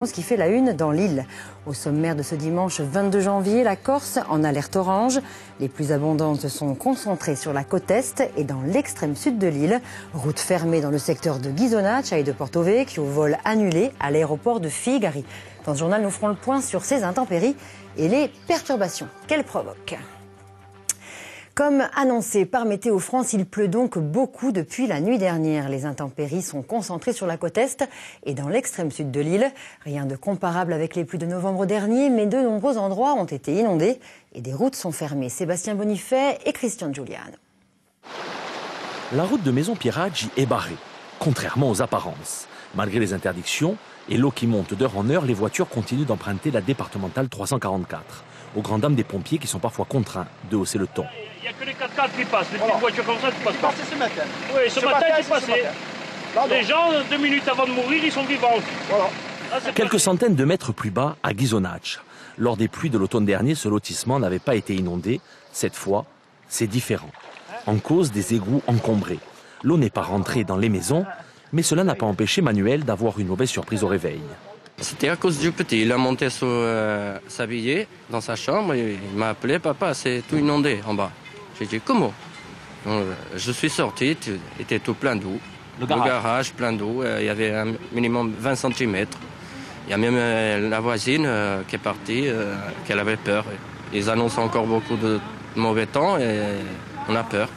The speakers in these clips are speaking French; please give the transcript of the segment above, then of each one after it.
Ce qui fait la une dans l'île. Au sommaire de ce dimanche 22 janvier, la Corse en alerte orange. Les plus abondantes sont concentrées sur la côte est et dans l'extrême sud de l'île. Route fermée dans le secteur de Ghisonaccia et de Porto Vecchio, vol annulé à l'aéroport de Figari. Dans ce journal, nous ferons le point sur ces intempéries et les perturbations qu'elles provoquent. Comme annoncé par Météo France, il pleut donc beaucoup depuis la nuit dernière. Les intempéries sont concentrées sur la côte est et dans l'extrême sud de l'île. Rien de comparable avec les pluies de novembre dernier, mais de nombreux endroits ont été inondés et des routes sont fermées. Sébastien Bonifay et Christian Giuliano. La route de Maison-Pieraggi est barrée, contrairement aux apparences. Malgré les interdictions et l'eau qui monte d'heure en heure, les voitures continuent d'emprunter la départementale 344. Aux grandes dames des pompiers qui sont parfois contraints de hausser le ton. Il n'y a que les 4x4 qui passent, les petites voitures comme ça ne passent pas. Ce matin. Oui, ce matin c'est passé. Les gens, 2 minutes avant de mourir, ils sont vivants. Voilà. Quelques centaines de mètres plus bas, à Ghisonaccia. Lors des pluies de l'automne dernier, ce lotissement n'avait pas été inondé. Cette fois, c'est différent. En cause des égouts encombrés. L'eau n'est pas rentrée dans les maisons, mais cela n'a pas empêché Manuel d'avoir une mauvaise surprise au réveil. C'était à cause du petit. Il a monté s'habiller dans sa chambre et il m'a appelé, papa, c'est tout inondé en bas. J'ai dit, comment? Je suis sorti, était tout plein d'eau. Le garage plein d'eau, il y avait un minimum 20 cm. Il y a même la voisine qui est partie, qu'elle avait peur. Ils annoncent encore beaucoup de mauvais temps et on a peur.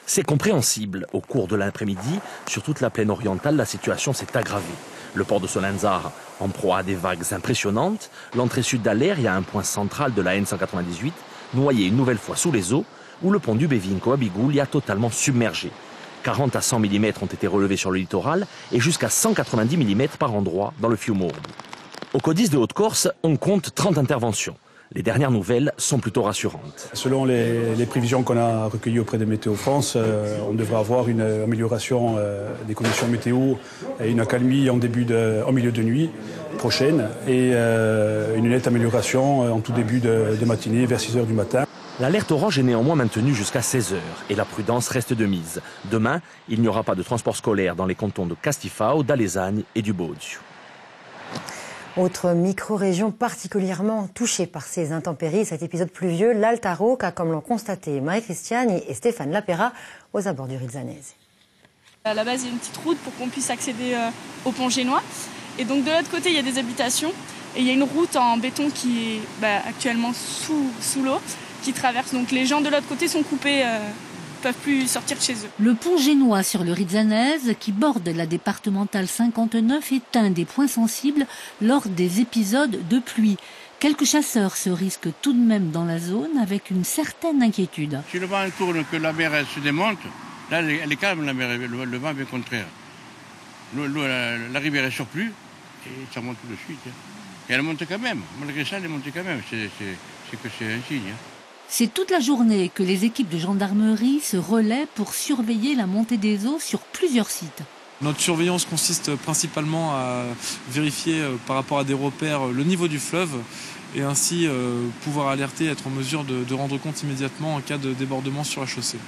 C'est compréhensible. Au cours de l'après-midi, sur toute la plaine orientale, la situation s'est aggravée. Le port de Solenzara, en proie à des vagues impressionnantes, l'entrée sud d'Aleria, un point central de la N198, noyé une nouvelle fois sous les eaux, où le pont du Bevinco à Biguglia totalement submergé. 40 à 100 mm ont été relevés sur le littoral et jusqu'à 190 mm par endroit dans le Fiumorno. Au Codice de Haute-Corse, on compte 30 interventions. Les dernières nouvelles sont plutôt rassurantes. Selon les prévisions qu'on a recueillies auprès de Météo France, on devrait avoir une amélioration des conditions météo et une accalmie en milieu de nuit prochaine et une nette amélioration en tout début de matinée vers 6 h du matin. L'alerte orange est néanmoins maintenue jusqu'à 16 h et la prudence reste de mise. Demain, il n'y aura pas de transport scolaire dans les cantons de Castifao, d'Alesagne et du Bodio. Autre micro-région particulièrement touchée par ces intempéries, cet épisode pluvieux, l'Alta Rocca, comme l'ont constaté Marie Cristiani et Stéphane Lapera aux abords du Rizzanese. À la base, il y a une petite route pour qu'on puisse accéder au pont génois. Et donc de l'autre côté, il y a des habitations. Et il y a une route en béton qui est actuellement sous l'eau, qui traverse. Donc les gens de l'autre côté sont coupés, peuvent plus sortir de chez eux. Le pont génois sur le Rizzanese, qui borde la départementale 59, est un des points sensibles lors des épisodes de pluie. Quelques chasseurs se risquent tout de même dans la zone avec une certaine inquiétude. Si le vent tourne, que la mer se démonte, là elle est calme la mer, le vent est bien contraire. La rivière est surplus et ça monte tout de suite. Et elle monte quand même, malgré ça elle monte quand même, c'est que c'est un signe. C'est toute la journée que les équipes de gendarmerie se relaient pour surveiller la montée des eaux sur plusieurs sites. Notre surveillance consiste principalement à vérifier par rapport à des repères le niveau du fleuve et ainsi pouvoir alerter, être en mesure de rendre compte immédiatement en cas de débordement sur la chaussée.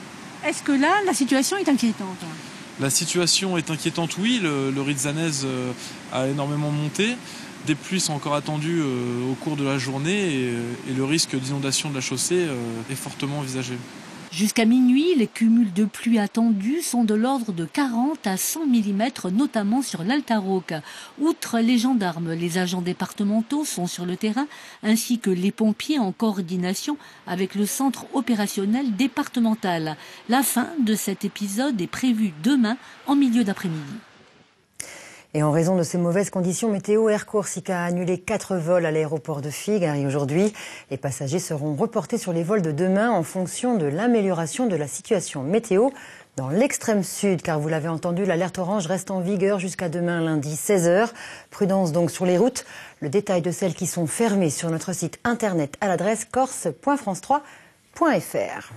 Est-ce que là, la situation est inquiétante? La situation est inquiétante, oui. Le Rizzanese a énormément monté. Des pluies sont encore attendues au cours de la journée et le risque d'inondation de la chaussée est fortement envisagé. Jusqu'à minuit, les cumuls de pluie attendus sont de l'ordre de 40 à 100 mm, notamment sur l'Alta Rocca. Outre les gendarmes, les agents départementaux sont sur le terrain, ainsi que les pompiers en coordination avec le centre opérationnel départemental. La fin de cet épisode est prévue demain en milieu d'après-midi. Et en raison de ces mauvaises conditions météo, Air Corsica a annulé 4 vols à l'aéroport de Figari aujourd'hui. Les passagers seront reportés sur les vols de demain en fonction de l'amélioration de la situation météo dans l'extrême sud. Car vous l'avez entendu, l'alerte orange reste en vigueur jusqu'à demain lundi 16 h. Prudence donc sur les routes. Le détail de celles qui sont fermées sur notre site internet à l'adresse corse.france3.fr.